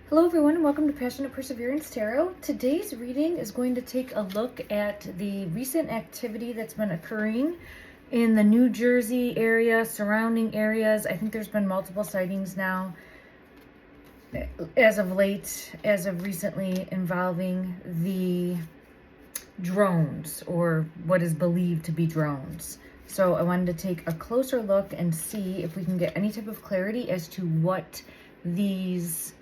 Hello everyone and welcome to Passionate Perseverance Tarot. Today's reading is going to take a look at the recent activity that's been occurring in the New Jersey area, surrounding areas. I think there's been multiple sightings now as of late, as of recently, involving the drones, or what is believed to be drones. So I wanted to take a closer look and see if we can get any type of clarity as to what these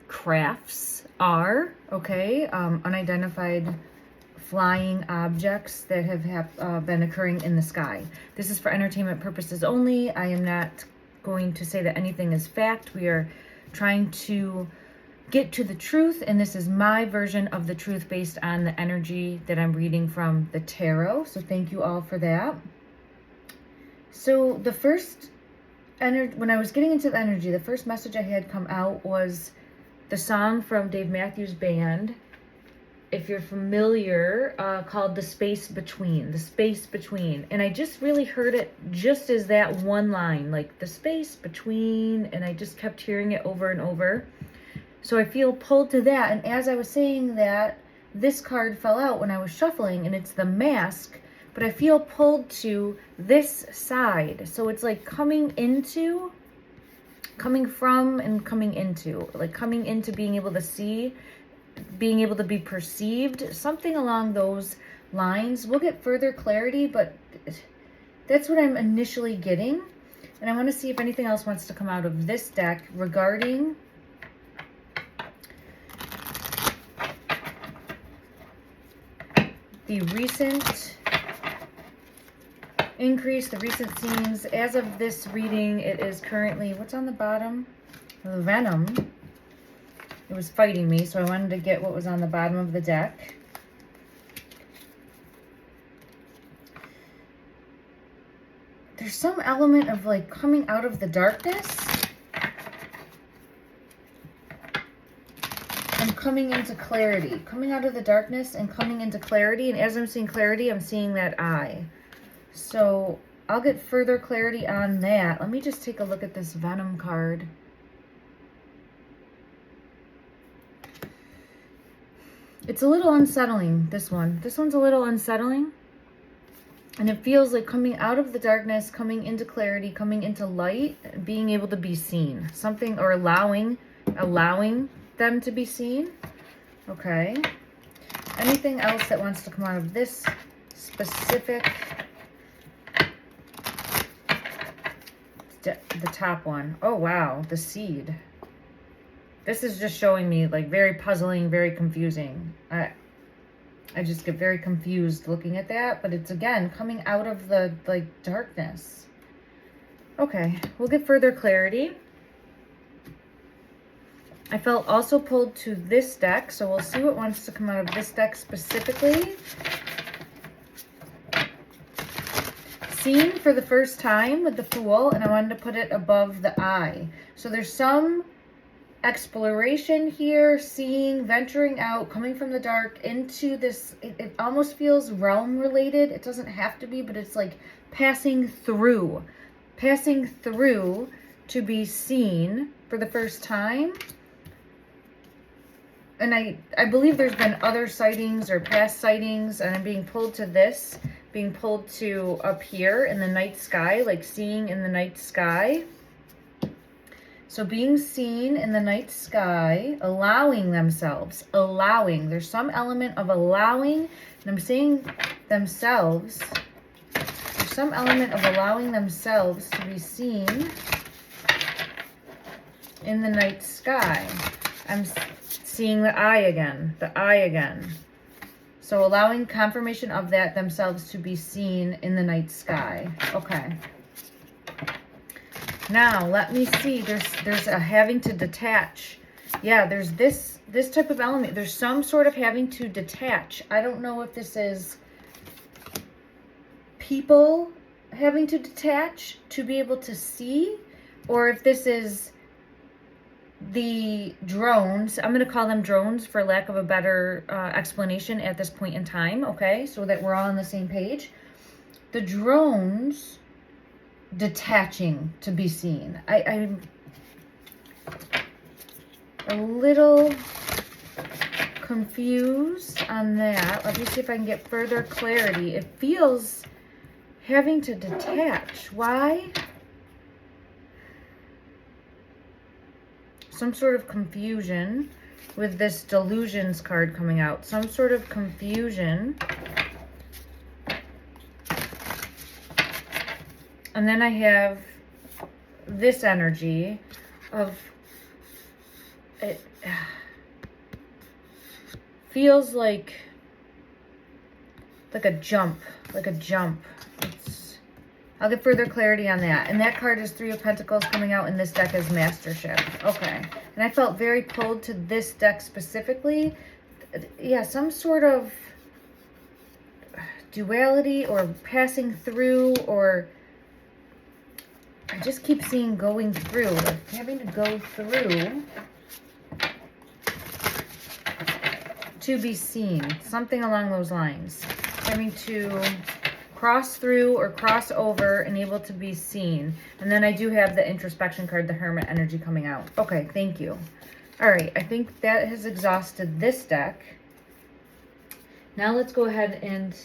crafts are, okay? Unidentified flying objects that have been occurring in the sky. This is for entertainment purposes only. I am not going to say that anything is fact. We are trying to get to the truth, and this is my version of the truth based on the energy that I'm reading from the tarot. So thank you all for that. So the first when I was getting into the energy, the first message I had come out was the song from Dave Matthews Band, if you're familiar, called The Space Between. The Space Between. And I just really heard it just as that one line, like the space between, and I just kept hearing it over and over. So I feel pulled to that, and as I was saying that, this card fell out when I was shuffling, and it's the Mask, but I feel pulled to this side. So it's like coming from and coming into, like coming into being able to see, being able to be perceived, something along those lines. We'll get further clarity, but that's what I'm initially getting. And I want to see if anything else wants to come out of this deck regarding the recent increase, the recent scenes. As of this reading, it is currently, what's on the bottom? The Venom. It was fighting me, so I wanted to get what was on the bottom of the deck. There's some element of like coming out of the darkness and coming into clarity. Coming out of the darkness and coming into clarity. And as I'm seeing clarity, I'm seeing that eye. So I'll get further clarity on that. Let me just take a look at this Venom card. It's a little unsettling, this one. This one's a little unsettling. And it feels like coming out of the darkness, coming into clarity, coming into light, being able to be seen. Something, or allowing them to be seen. Okay. Anything else that wants to come out of this specific, the top one? Oh wow, the Seed. This is just showing me like very puzzling, very confusing. I just get very confused looking at that, but it's again coming out of the like darkness. Okay, we'll get further clarity. I felt also pulled to this deck, so we'll see what wants to come out of this deck specifically. Seen for the first time with the Fool, and I wanted to put it above the eye. So there's some exploration here, seeing, venturing out, coming from the dark into this. It almost feels realm related. It doesn't have to be, but it's like passing through to be seen for the first time. And I believe there's been other sightings or past sightings, and I'm being pulled to this, being pulled to up here in the night sky, like seeing in the night sky. So being seen in the night sky, allowing themselves, there's some element of allowing, and I'm saying themselves, there's some element of allowing themselves to be seen in the night sky. I'm seeing the eye again. So allowing confirmation of that, themselves to be seen in the night sky. Okay. Now, let me see. There's a having to detach. Yeah, there's this type of element. There's some sort of having to detach. I don't know if this is people having to detach to be able to see, or if this is the drones. I'm going to call them drones for lack of a better explanation at this point in time, okay? So that we're all on the same page. The drones detaching to be seen. a little confused on that. Let me see if I can get further clarity. It feels having to detach. Why? Some sort of confusion with this delusions card coming out. Some sort of confusion. And then I have this energy of it. Feels like a jump, I'll get further clarity on that. And that card is Three of Pentacles coming out in this deck as Mastership. Okay. And I felt very pulled to this deck specifically. Yeah, some sort of duality or passing through, or I just keep seeing going through, like having to go through to be seen. Something along those lines. Having to cross through or cross over and able to be seen. And then I do have the introspection card, the Hermit energy coming out. Okay, thank you. All right, I think that has exhausted this deck. Now let's go ahead and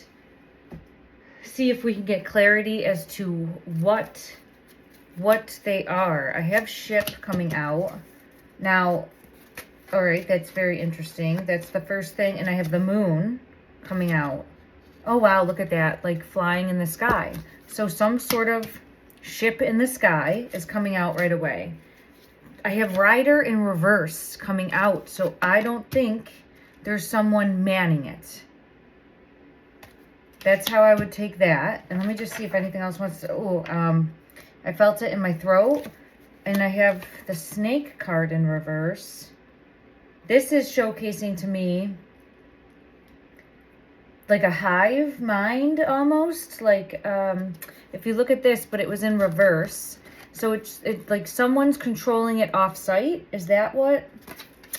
see if we can get clarity as to what they are. I have Ship coming out. Now, all right, that's very interesting. That's the first thing. And I have the Moon coming out. Oh, wow, look at that, like flying in the sky. So some sort of ship in the sky is coming out right away. I have Rider in reverse coming out, so I don't think there's someone manning it. That's how I would take that. And let me just see if anything else wants to... I felt it in my throat. And I have the Snake card in reverse. This is showcasing to me like a hive mind almost. Like, if you look at this, but it was in reverse. So it's like someone's controlling it off-site. Is that what?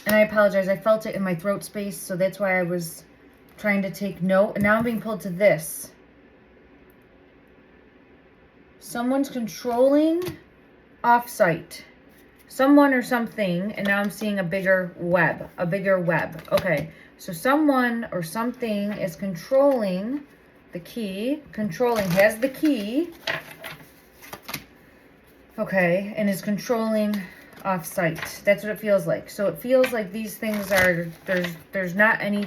And I apologize. I felt it in my throat space, so that's why I was trying to take note. And now I'm being pulled to this. Someone's controlling off-site. Someone or something, and now I'm seeing a bigger web. A bigger web. Okay, so someone or something is controlling the key. Has the key. Okay, and is controlling off-site. That's what it feels like. So it feels like these things are, there's not any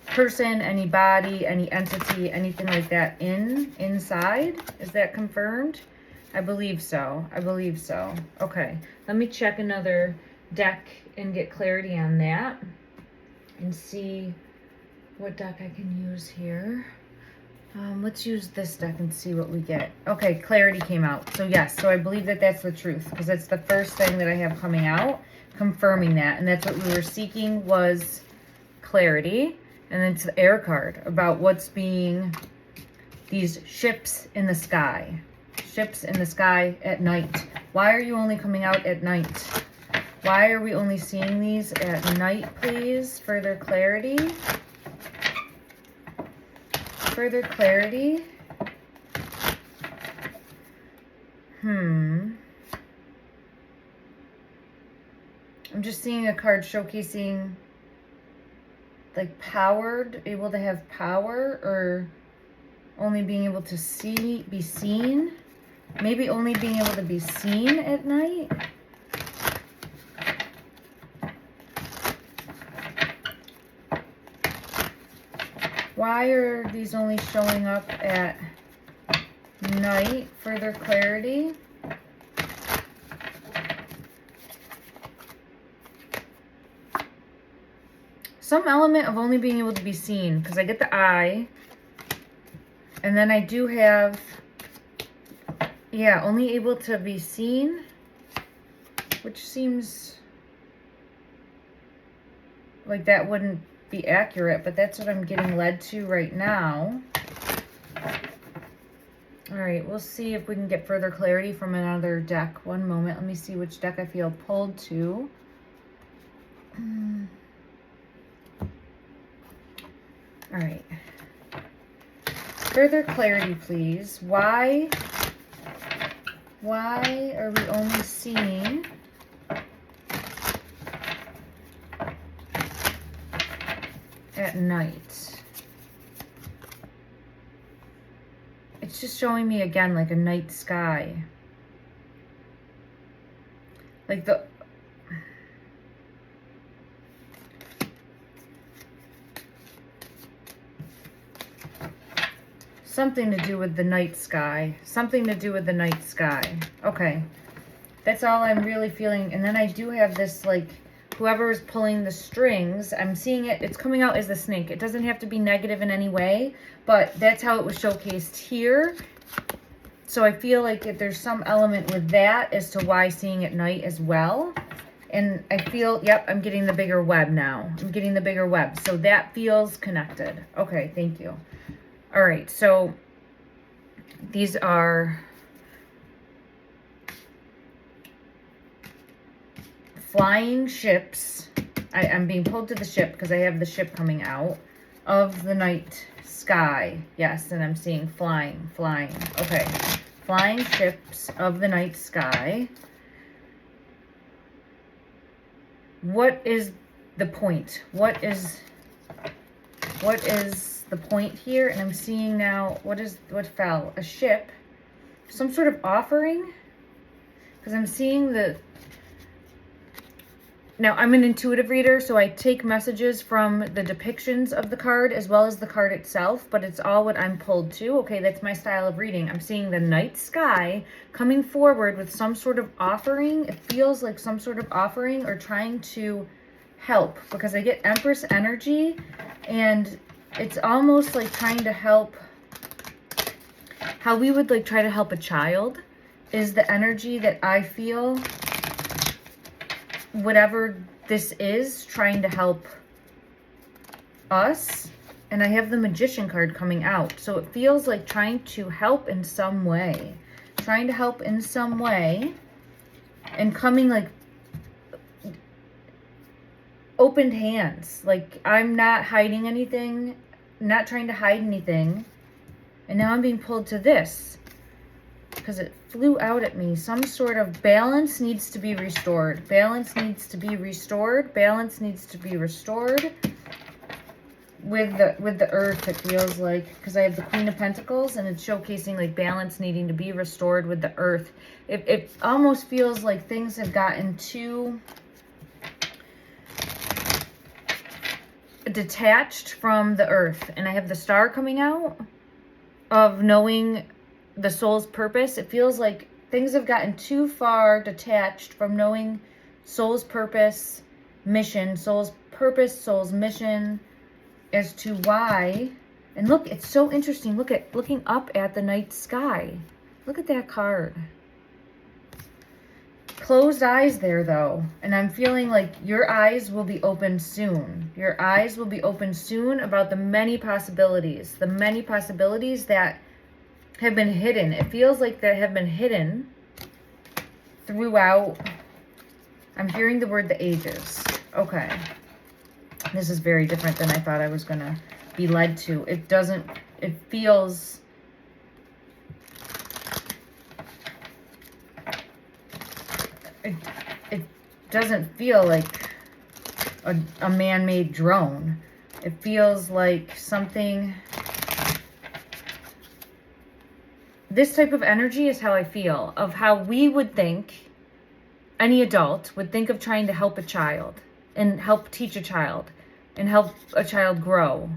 person, any body, any entity, anything like that inside. Is that confirmed? I believe so. I believe so. Okay, let me check another deck and get clarity on that and see what deck I can use here. Let's use this deck and see what we get. Okay, clarity came out. So yes, so I believe that that's the truth, because that's the first thing that I have coming out, confirming that. And that's what we were seeking, was clarity. And then it's the Air card about what's being these ships in the sky. Ships in the sky at night. Why are you only coming out at night? Why are we only seeing these at night, please? Further clarity. Further clarity. I'm just seeing a card showcasing like powered, able to have power, or only being able to be seen. Maybe only being able to be seen at night. Why are these only showing up at night? Further clarity. Some element of only being able to be seen, because I get the eye. And then I do have, yeah, only able to be seen, which seems like that wouldn't be accurate, but that's what I'm getting led to right now. All right, we'll see if we can get further clarity from another deck. One moment, let me see which deck I feel pulled to. All right. Further clarity, please. Why are we only seeing at night. It's just showing me again like a night sky. Like the... Something to do with the night sky. Something to do with the night sky. Okay. That's all I'm really feeling. And then I do have this, like, whoever is pulling the strings, I'm seeing it. It's coming out as the snake. It doesn't have to be negative in any way, but that's how it was showcased here. So I feel like there's some element with that as to why seeing at night as well. And I feel, yep, I'm getting the bigger web now. I'm getting the bigger web. So that feels connected. Okay, thank you. All right, so these are flying ships. I'm being pulled to the ship because I have the ship coming out of the night sky. Yes, and I'm seeing flying. Okay, flying ships of the night sky. What is the point? What is the point here? And I'm seeing now, what fell? A ship, some sort of offering, because I'm seeing now I'm an intuitive reader, so I take messages from the depictions of the card as well as the card itself, but it's all what I'm pulled to. Okay, that's my style of reading. I'm seeing the night sky coming forward with some sort of offering. It feels like some sort of offering or trying to help, because I get Empress energy, and it's almost like trying to help, how we would like try to help a child is the energy that I feel. Whatever this is, trying to help us. And I have the Magician card coming out. So it feels like trying to help in some way. Trying to help in some way. And coming like opened hands. Like I'm not hiding anything. Not trying to hide anything. And now I'm being pulled to this. Because it flew out at me. Some sort of balance needs to be restored. Balance needs to be restored. Balance needs to be restored. With the earth, it feels like. Because I have the Queen of Pentacles, and it's showcasing like balance needing to be restored with the earth. It almost feels like things have gotten too detached from the earth. And I have the star coming out of knowing the soul's purpose. It feels like things have gotten too far detached from knowing soul's purpose, mission, soul's purpose, soul's mission, as to why. And look, it's so interesting. Looking up at the night sky. Look at that card. Closed eyes there though. And I'm feeling like your eyes will be open soon. Your eyes will be open soon about the many possibilities. The many possibilities that have been hidden. It feels like they have been hidden throughout. I'm hearing the word the ages. Okay. This is very different than I thought I was going to be led to. It doesn't, it feels, it doesn't feel like a man-made drone. It feels like something. This type of energy is how I feel, of how we would think, any adult would think of trying to help a child and help teach a child and help a child grow,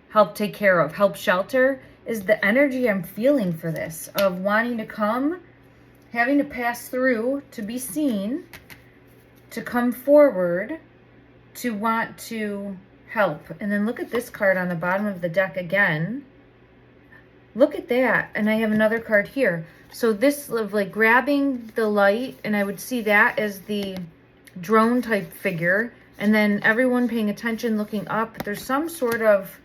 help take care of, help shelter, is the energy I'm feeling for this, of wanting to come, having to pass through, to be seen, to come forward, to want to help. And then look at this card on the bottom of the deck again. Look at that. And I have another card here. So this of like grabbing the light, and I would see that as the drone type figure. And then everyone paying attention, looking up. There's some sort of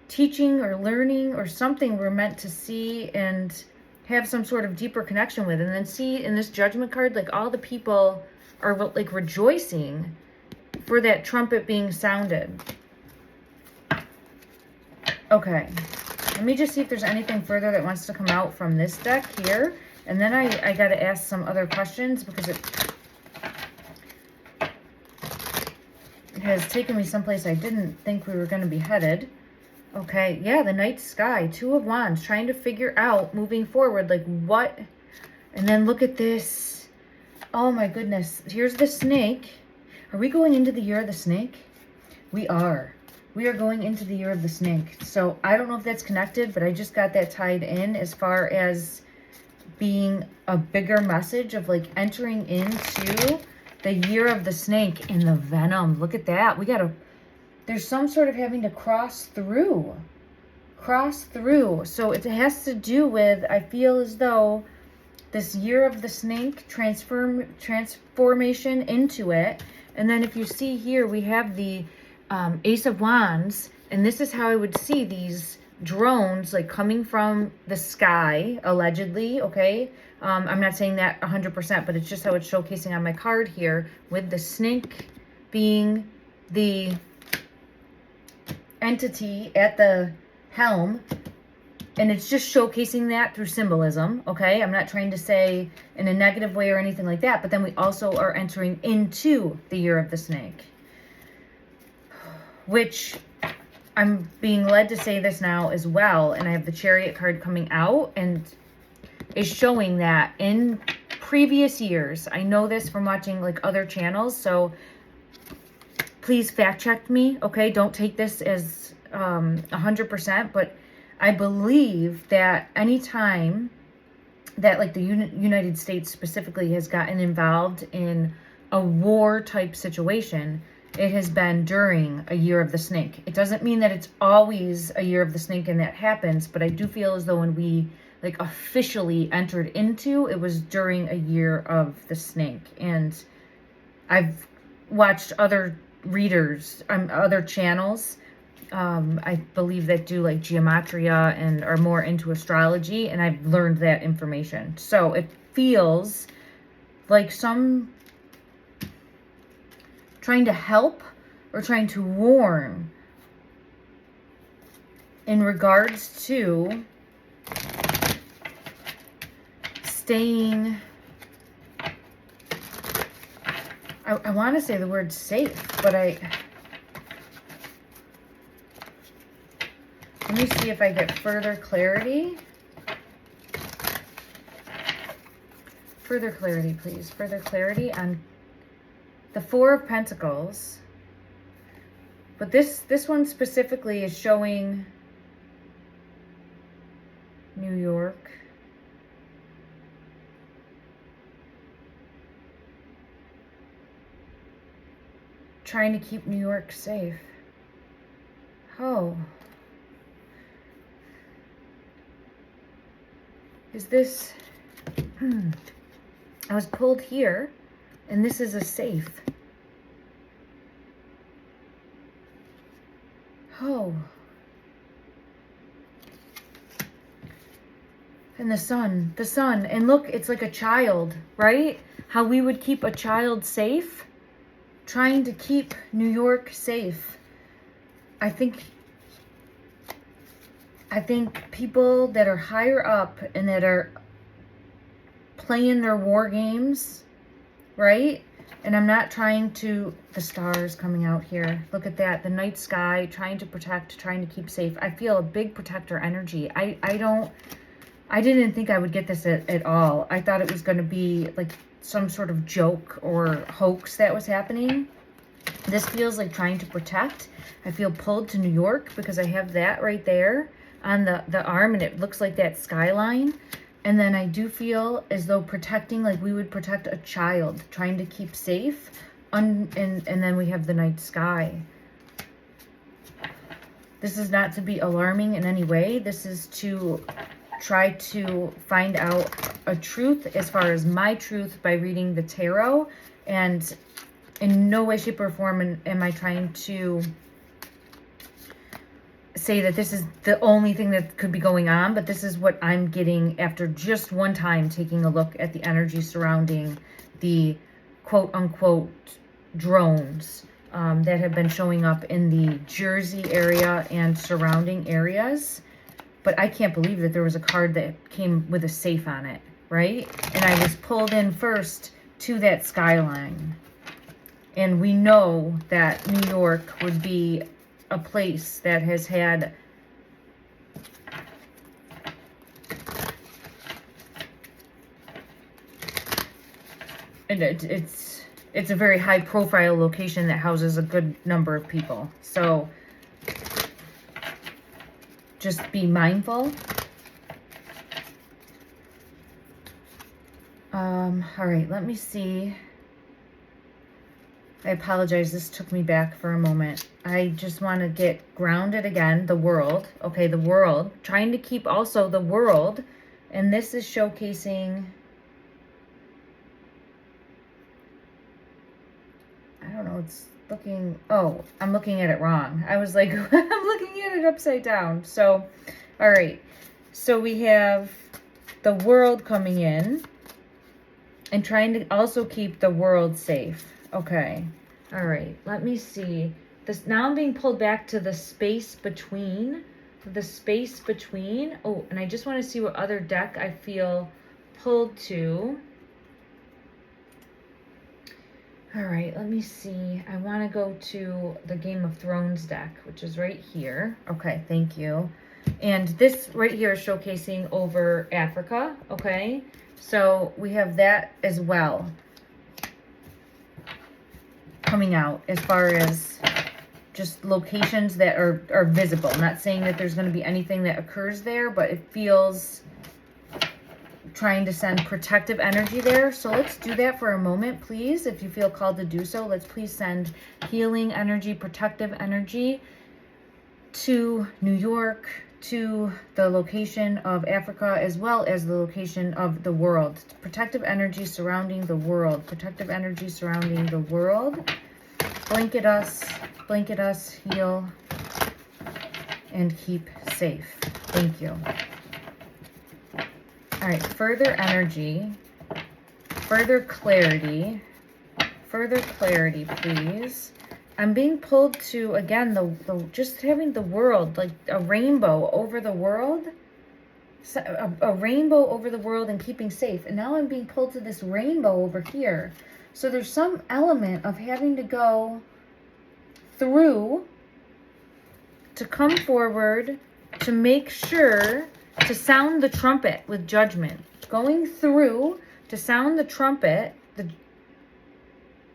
teaching or learning or something we're meant to see and have some sort of deeper connection with. And then see in this Judgment card, like all the people are like rejoicing for that trumpet being sounded. Okay. Let me just see if there's anything further that wants to come out from this deck here. And then I got to ask some other questions because it has taken me someplace I didn't think we were going to be headed. Okay, yeah, the night sky, 2 of Wands, trying to figure out moving forward, like what, and then look at this. Oh my goodness, here's the snake. Are we going into the year of the snake? We are. We are going into the year of the snake. So I don't know if that's connected, but I just got that tied in as far as being a bigger message of like entering into the year of the snake and the venom. Look at that. We got to, there's some sort of having to cross through. So it has to do with, I feel as though this year of the snake, transformation into it. And then if you see here, we have the Ace of Wands, and this is how I would see these drones like coming from the sky, allegedly, okay? I'm not saying that 100%, but it's just how it's showcasing on my card here, with the snake being the entity at the helm, and it's just showcasing that through symbolism, okay? I'm not trying to say in a negative way or anything like that, but then we also are entering into the year of the snake, which I'm being led to say this now as well, and I have the Chariot card coming out, and is showing that in previous years, I know this from watching like other channels, so please fact check me, okay? Don't take this as 100%, but I believe that anytime that like the United States specifically has gotten involved in a war type situation, it has been during a year of the snake. It doesn't mean that it's always a year of the snake and that happens, but I do feel as though when we like officially entered into, it was during a year of the snake. And I've watched other readers on other channels, I believe that do like geometria and are more into astrology, and I've learned that information. So it feels like some trying to help or trying to warn in regards to staying, I want to say the word safe, but let me see if I get further clarity. Further clarity, please. Further clarity on the Four of Pentacles. But this one specifically is showing New York. Trying to keep New York safe. Oh. Is this... I was pulled here, and this is a safe. Oh. And the sun, and look, it's like a child, right? How we would keep a child safe, trying to keep New York safe. I think people that are higher up and that are playing their war games, right? And I'm not trying to, the stars coming out here. Look at that, the night sky, trying to protect, trying to keep safe. I feel a big protector energy. I didn't think I would get this at all. I thought it was going to be like some sort of joke or hoax that was happening. This feels like trying to protect. I feel pulled to New York because I have that right there on the arm, and it looks like that skyline. And then I do feel as though protecting, like we would protect a child, trying to keep safe. And then we have the night sky. This is not to be alarming in any way. This is to try to find out a truth as far as my truth by reading the tarot. And in no way, shape, or form am I trying to say that this is the only thing that could be going on, but this is what I'm getting after just one time taking a look at the energy surrounding the quote-unquote drones that have been showing up in the Jersey area and surrounding areas. But I can't believe that there was a card that came with a safe on it, right? And I was pulled in first to that skyline. And we know that New York would be a place that has had and it's a very high profile location that houses a good number of people. So just be mindful. All right, let me see. I apologize, this took me back for a moment. I just want to get grounded again. The world, okay, the world. Trying to keep also the world. And this is showcasing, I don't know, it's looking, oh, I'm looking at it wrong. I was like, I'm looking at it upside down. So, all right. So we have the world coming in and trying to also keep the world safe. Okay. All right. Let me see. This now I'm being pulled back to the space between. The space between. Oh, and I just want to see what other deck I feel pulled to. All right, let me see. I want to go to the Game of Thrones deck, which is right here. Okay, thank you. And this right here is showcasing over Africa, okay? So we have that as well coming out as far as just locations that are visible. I'm not saying that there's going to be anything that occurs there, but it feels trying to send protective energy there. So let's do that for a moment, please. If you feel called to do so, let's please send healing energy, protective energy to New York, to the location of Africa, as well as the location of the world. Protective energy surrounding the world. Protective energy surrounding the world. Blanket us, heal, and keep safe. Thank you. All right, further energy, further clarity, please. I'm being pulled to, again, the just having the world, like a rainbow over the world, a rainbow over the world and keeping safe. And now I'm being pulled to this rainbow over here. So there's some element of having to go through to come forward to make sure to sound the trumpet with judgment. Going through to sound the trumpet, the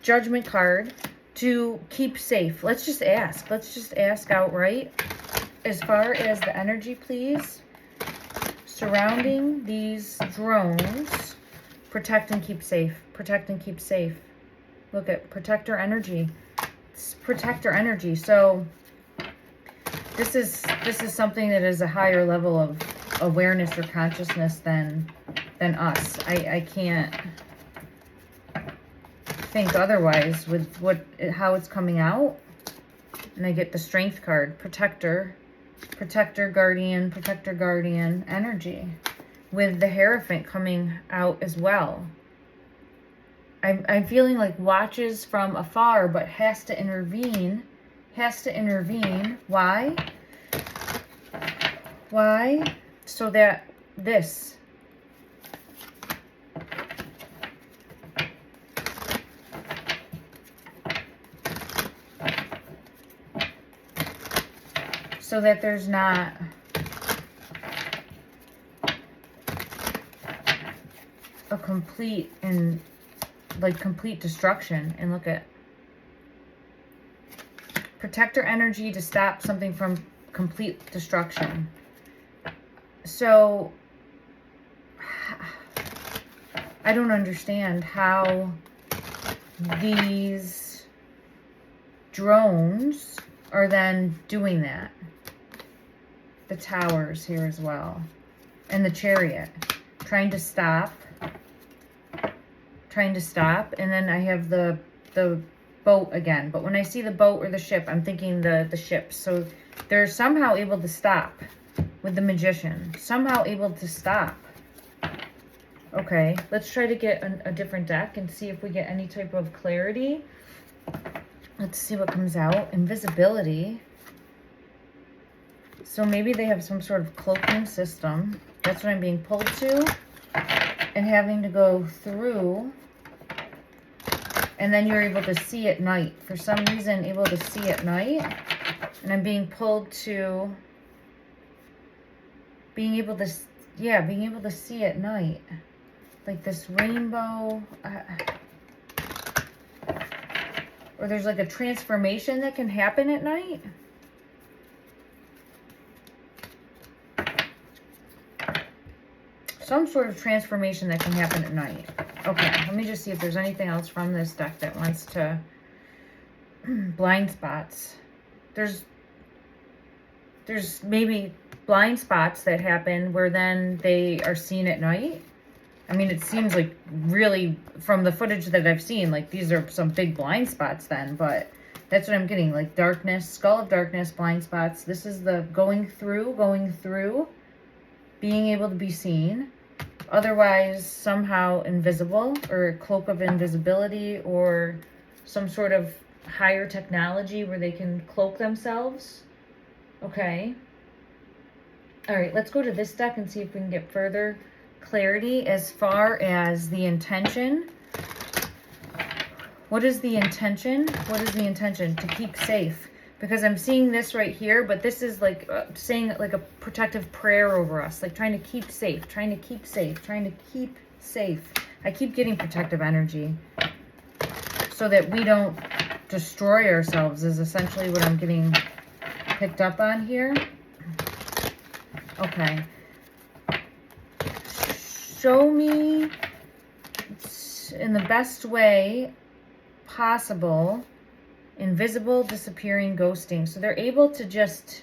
judgment card, to keep safe. Let's just ask. Let's just ask outright. As far as the energy, please, surrounding these drones, protect and keep safe. Protect and keep safe. Look at protector energy. It's protector energy. So this is something that is a higher level of awareness or consciousness than us. I can't think otherwise with how it's coming out. And I get the strength card, protector, guardian energy, with the Hierophant coming out as well. I'm feeling like watches from afar, but has to intervene. Why? So that this so that there's not a complete destruction. And look at protector energy to stop something from complete destruction. So I don't understand how these drones are then doing that. The towers here as well. And the chariot. Trying to stop. And then I have the boat again. But when I see the boat or the ship, I'm thinking the ship. So they're somehow able to stop with the Magician. Somehow able to stop. Okay, let's try to get a different deck and see if we get any type of clarity. Let's see what comes out. Invisibility. So maybe they have some sort of cloaking system. That's what I'm being pulled to. And having to go through and then you're able to see at night. For some reason, able to see at night. And I'm being pulled to being able to, yeah, being able to see at night. Like this rainbow. Or there's like a transformation that can happen at night. Some sort of transformation that can happen at night. Okay, let me just see if there's anything else from this deck that wants to... blind spots. There's maybe blind spots that happen where then they are seen at night. I mean, it seems like really, from the footage that I've seen, like these are some big blind spots then, but that's what I'm getting. Like darkness, skull of darkness, blind spots. This is the going through, being able to be seen. Otherwise, somehow invisible, or a cloak of invisibility, or some sort of higher technology where they can cloak themselves. Okay. All right, let's go to this deck and see if we can get further clarity as far as the intention. What is the intention? What is the intention? To keep safe. Because I'm seeing this right here, but this is like saying like a protective prayer over us. Like trying to keep safe, trying to keep safe, trying to keep safe. I keep getting protective energy. So that we don't destroy ourselves is essentially what I'm getting picked up on here. Okay. Show me in the best way possible invisible, disappearing, ghosting. So they're able to just,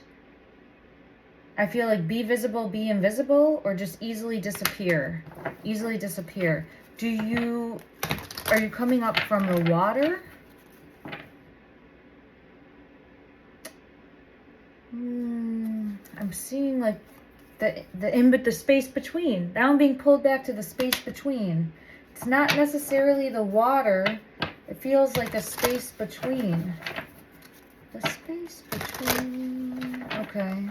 I feel like, be visible, be invisible, or just easily disappear. Easily disappear. Are you coming up from the water? I'm seeing like the space between. Now I'm being pulled back to the space between. It's not necessarily the water. It feels like a space between. The space between. Okay.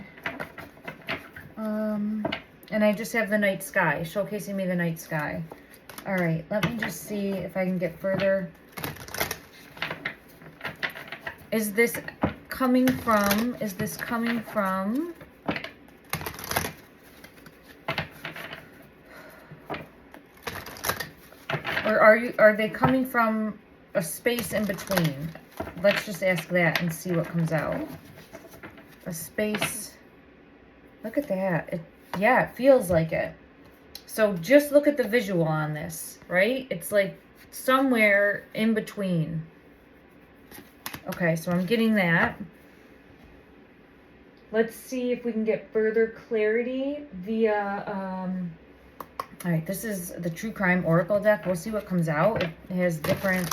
And I just have the night sky, showcasing me the night sky. All right, let me just see if I can get further. Is this coming from, or are they coming from a space in between? Let's just ask that and see what comes out. A space. Look at that. Yeah, it feels like it. So just look at the visual on this, right? It's like somewhere in between. Okay, so I'm getting that. Let's see if we can get further clarity via, all right, this is the True Crime Oracle deck. We'll see what comes out. It has different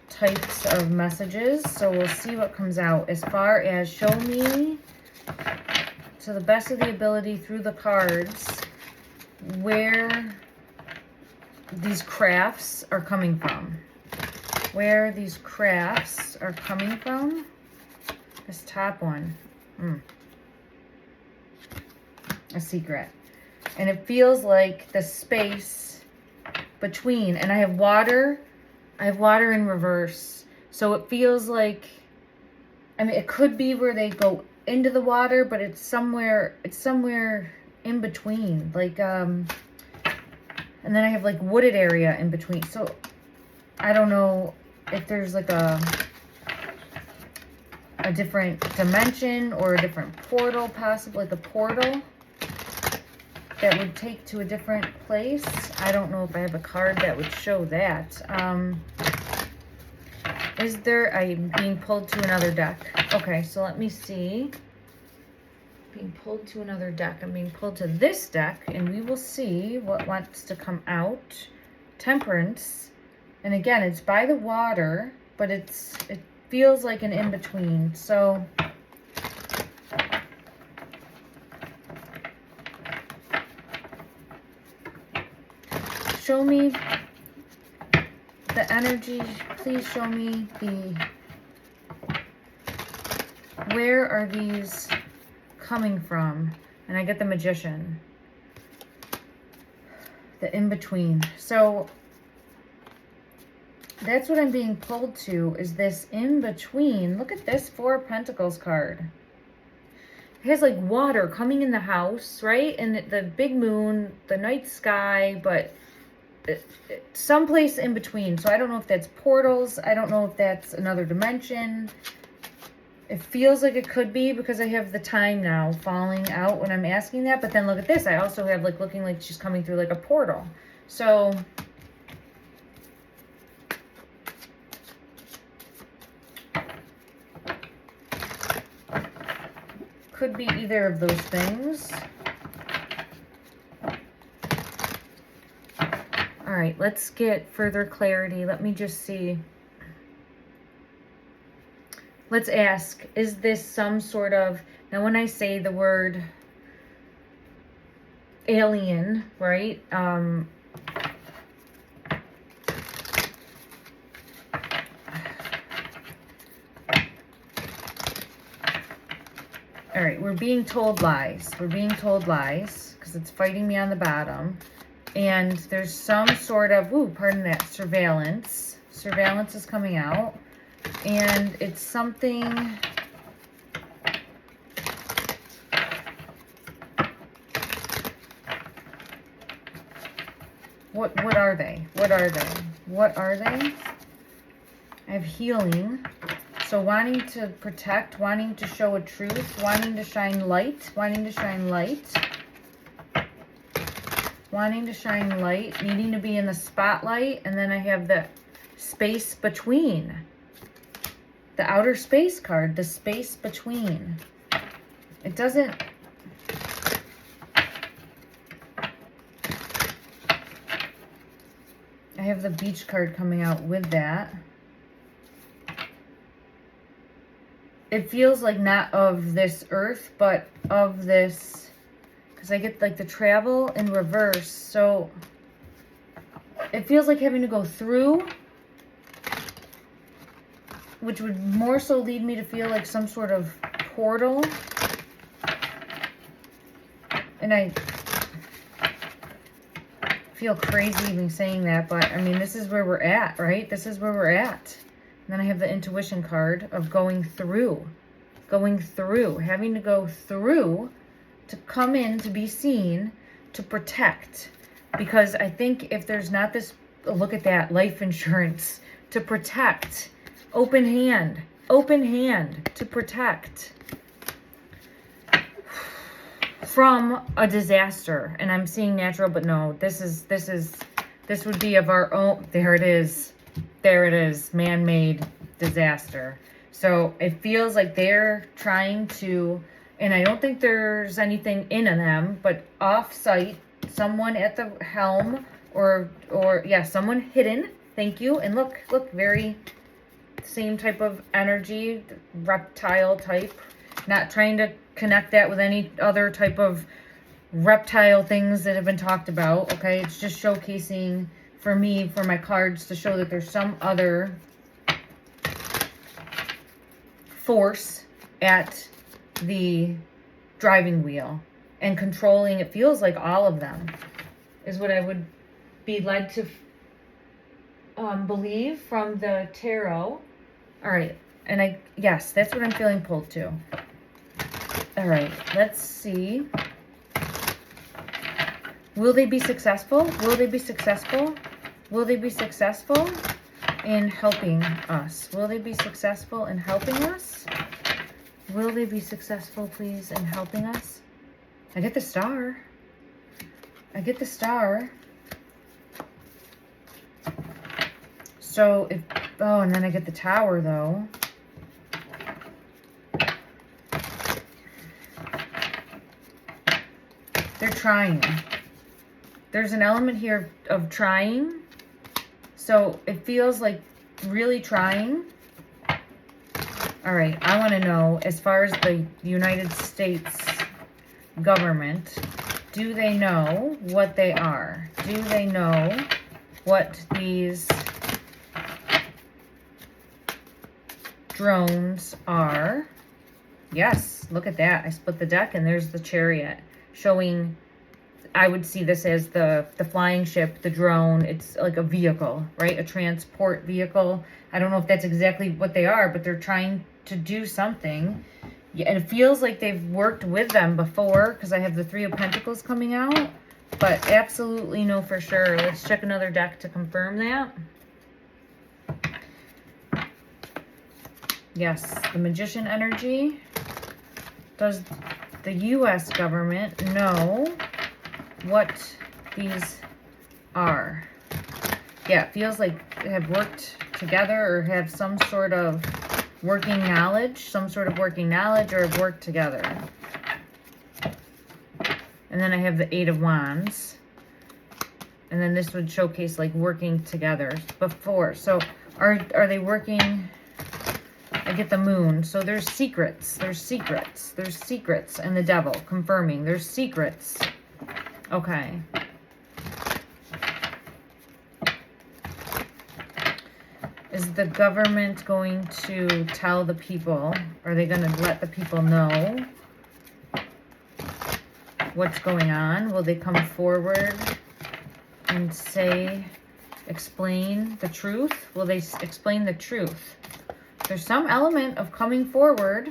types of messages, so we'll see what comes out. As far as show me, to the best of the ability through the cards, where these crafts are coming from. Where these crafts are coming from. This top one. A secret. And it feels like the space between. And I have water in reverse. So it feels like, I mean, it could be where they go into the water, but it's somewhere in between. Like, and then I have like wooded area in between. So I don't know if there's like a different dimension or a different portal, possibly like a portal that would take to a different place. I don't know if I have a card that would show that. Is there, I'm being pulled to another deck. Okay, so let me see. Being pulled to another deck. I'm being pulled to this deck, and we will see what wants to come out. Temperance. And again, it's by the water, but it feels like an in-between. So show me the energy. Please show me where are these coming from? And I get the Magician. The in-between. So That's what I'm being pulled to, is this in between. Look at this 4 of Pentacles card. It has like water coming in the house, right? And the big moon, the night sky, but someplace in between. So I don't know if that's portals. I don't know if that's another dimension. It feels like it could be because I have the time now falling out when I'm asking that. But then look at this. I also have like looking like she's coming through like a portal. So could be either of those things. All right, let's get further clarity. Let me just see. Let's ask, is this some sort of, now when I say the word alien, right? All right, we're being told lies. We're being told lies because it's fighting me on the bottom. And there's some sort of, ooh, pardon that, surveillance. Surveillance is coming out. And it's something, what are they? What are they? What are they? I have healing. So wanting to protect, wanting to show a truth, wanting to shine light, wanting to shine light. Wanting to shine light, needing to be in the spotlight, and then I have the space between. The outer space card, the space between. It doesn't... I have the beach card coming out with that. It feels like not of this earth, but of this... Because I get like the travel in reverse. So it feels like having to go through, which would more so lead me to feel like some sort of portal. And I feel crazy even saying that, but I mean, this is where we're at, right? This is where we're at. And then I have the intuition card of going through, having to go through to come in, to be seen, to protect. Because I think if there's not this, look at that, life insurance, to protect, open hand, to protect from a disaster. And I'm seeing natural, but no, this would be of our own, there it is, man-made disaster. So it feels like they're trying to, and I don't think there's anything in them, but off-site, someone at the helm, or yeah, someone hidden. Thank you. And look, very same type of energy, reptile type. Not trying to connect that with any other type of reptile things that have been talked about. Okay, it's just showcasing for me, for my cards, to show that there's some other force at the driving wheel and controlling. It feels like all of them is what I would be led to believe from the tarot. All right, and yes, that's what I'm feeling pulled to. All right, let's see. Will they be successful? Will they be successful? Will they be successful in helping us? Will they be successful in helping us? Will they be successful, please, in helping us? I get the star. I get the star. So if, oh, and then I get the tower, though. They're trying. There's an element here of trying. So it feels like really trying. All right, I want to know, as far as the United States government, do they know what they are? Do they know what these drones are? Yes, look at that. I split the deck and there's the Chariot, showing I would see this as the flying ship, the drone. It's like a vehicle, right? A transport vehicle. I don't know if that's exactly what they are, but they're trying to do something. Yeah, and it feels like they've worked with them before because I have the Three of Pentacles coming out, but absolutely no for sure. Let's check another deck to confirm that. Yes, the Magician energy. Does the U.S. government know what these are? Yeah, it feels like they have worked together or have some sort of working knowledge, or have worked together. And then I have the Eight of Wands. And then this would showcase like working together before. So are they working? I get the Moon. So there's secrets. There's secrets. There's secrets. And the Devil confirming there's secrets. Okay. Is the government going to tell the people? Are they going to let the people know what's going on? Will they come forward and say, explain the truth? Will they explain the truth? There's some element of coming forward.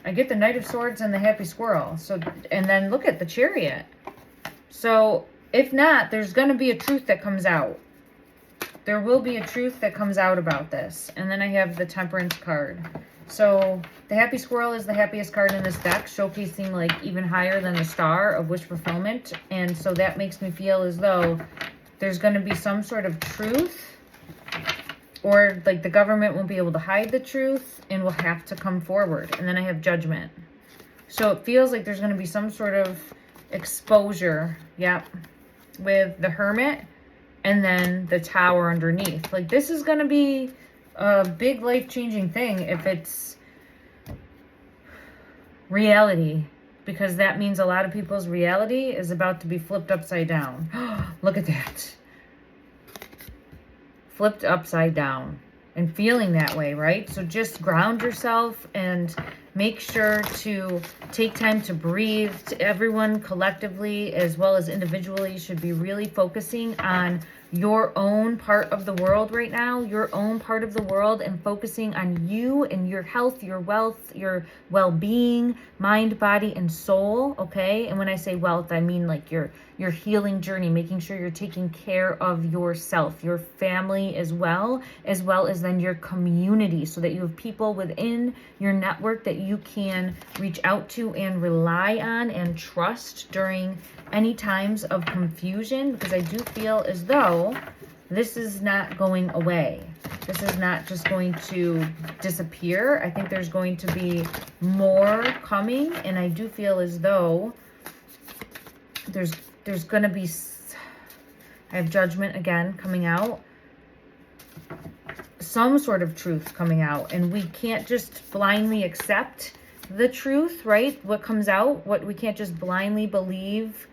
I get the Knight of Swords and the Happy Squirrel. So, and then look at the Chariot. So if not, there's going to be a truth that comes out. There will be a truth that comes out about this. And then I have the Temperance card. So the Happy Squirrel is the happiest card in this deck, showcasing like even higher than the Star of wish fulfillment. And so that makes me feel as though there's going to be some sort of truth, or like the government won't be able to hide the truth and will have to come forward. And then I have Judgment. So it feels like there's going to be some sort of exposure, yep, with the Hermit and then the Tower underneath. Like this is going to be a big life-changing thing if it's reality, because that means a lot of people's reality is about to be flipped upside down. Look at that. Flipped upside down. And feeling that way, right? So just ground yourself and make sure to take time to breathe. Everyone collectively as well as individually should be really focusing on your own part of the world right now, your own part of the world, and focusing on you and your health, your wealth, your well-being, mind, body, and soul, okay? And when I say wealth, I mean like your healing journey, making sure you're taking care of yourself, your family as well as then your community, so that you have people within your network that you can reach out to and rely on and trust during any times of confusion, because I do feel as though this is not going away. This is not just going to disappear. I think there's going to be more coming, and I do feel as though there's going to be, I have Judgment again coming out, some sort of truth coming out, and we can't just blindly accept the truth, right? What comes out, what we can't just blindly believe.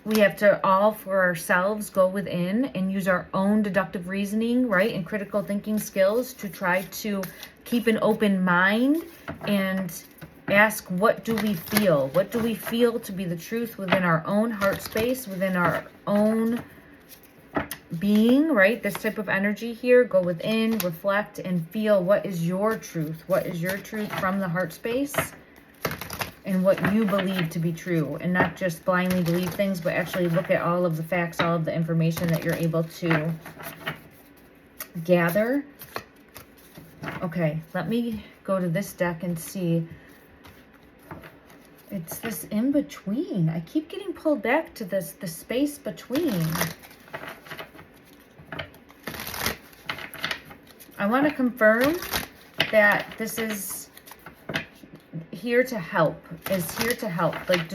We have to all for ourselves go within and use our own deductive reasoning, right? And critical thinking skills to try to keep an open mind and ask, what do we feel? What do we feel to be the truth within our own heart space, within our own being, right? This type of energy here, go within, reflect, and feel what is your truth. What is your truth from the heart space? And what you believe to be true, and not just blindly believe things, but actually look at all of the facts, all of the information that you're able to gather. Okay, let me go to this deck and see. It's this in between. I keep getting pulled back to this, the space between. I want to confirm that this is here to help, is here to help. Like,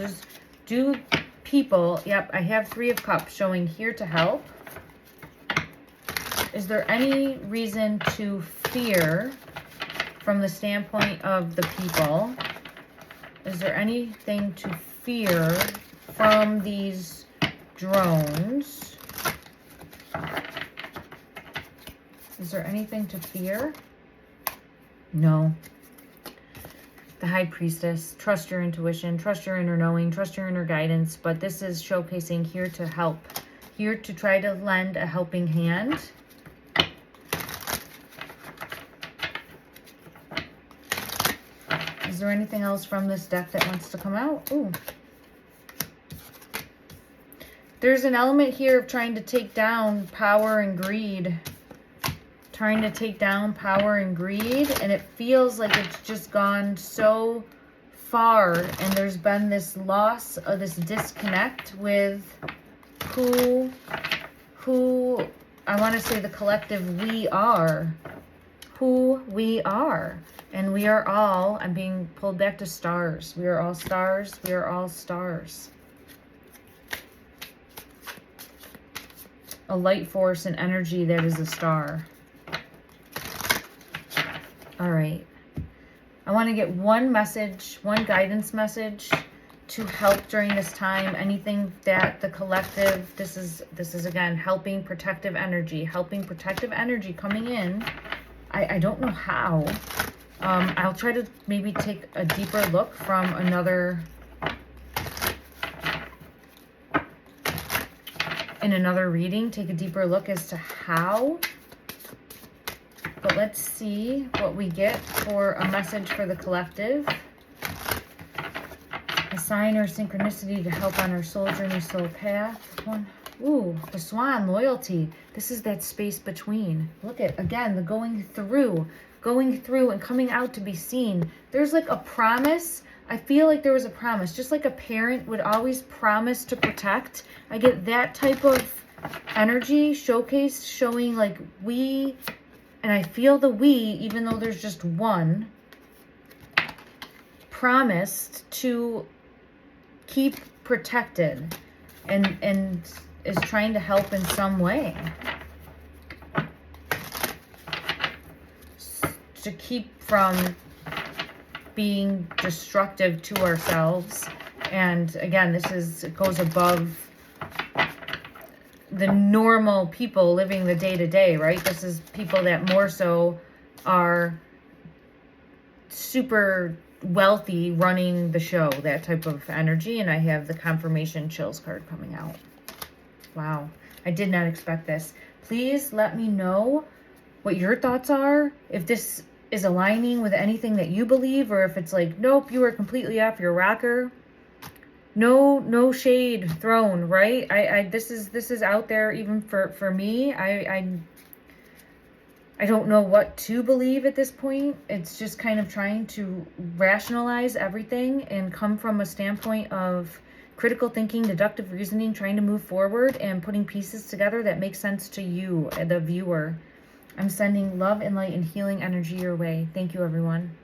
do people, yep, I have Three of Cups showing here to help. Is there any reason to fear from the standpoint of the people? Is there anything to fear from these drones? Is there anything to fear? No. the High Priestess. Trust your intuition, trust your inner knowing, trust your inner guidance. But this is showcasing here to help, here to try to lend a helping hand. Is there anything else from this deck that wants to come out? Ooh. There's an element here of trying to take down power and greed. Trying to take down power and greed. And it feels like it's just gone so far. And there's been this loss of this disconnect with who I want to say the collective we are. Who we are. And we are all, I'm being pulled back to stars. We are all stars. We are all stars. A light force and energy that is a star. All right. I want to get one message, one guidance message to help during this time. Anything that the collective, this is again, helping protective energy coming in. I don't know how. I'll try to maybe take a deeper look from another, in another reading, take a deeper look as to how. But let's see what we get for a message for the collective. A sign or synchronicity to help on our soul journey, soul path. One. Ooh, the swan, loyalty. This is that space between. Look at, again, the going through and coming out to be seen. There's like a promise. I feel like there was a promise. Just like a parent would always promise to protect. I get that type of energy showcased, showing like we, and I feel the we, even though there's just one, promised to keep protected and is trying to help in some way. To keep from being destructive to ourselves. And again, it goes above the normal people living the day-to-day, right? This is people that more so are super wealthy running the show, that type of energy. And I have the confirmation chills card coming out. Wow, I did not expect this. Please let me know what your thoughts are, if this is aligning with anything that you believe, or if it's like, nope, you are completely off your rocker. No shade thrown, right? This is out there even for me. I don't know what to believe at this point. It's just kind of trying to rationalize everything and come from a standpoint of critical thinking, deductive reasoning, trying to move forward and putting pieces together that make sense to you, the viewer. I'm sending love and light and healing energy your way. Thank you, everyone.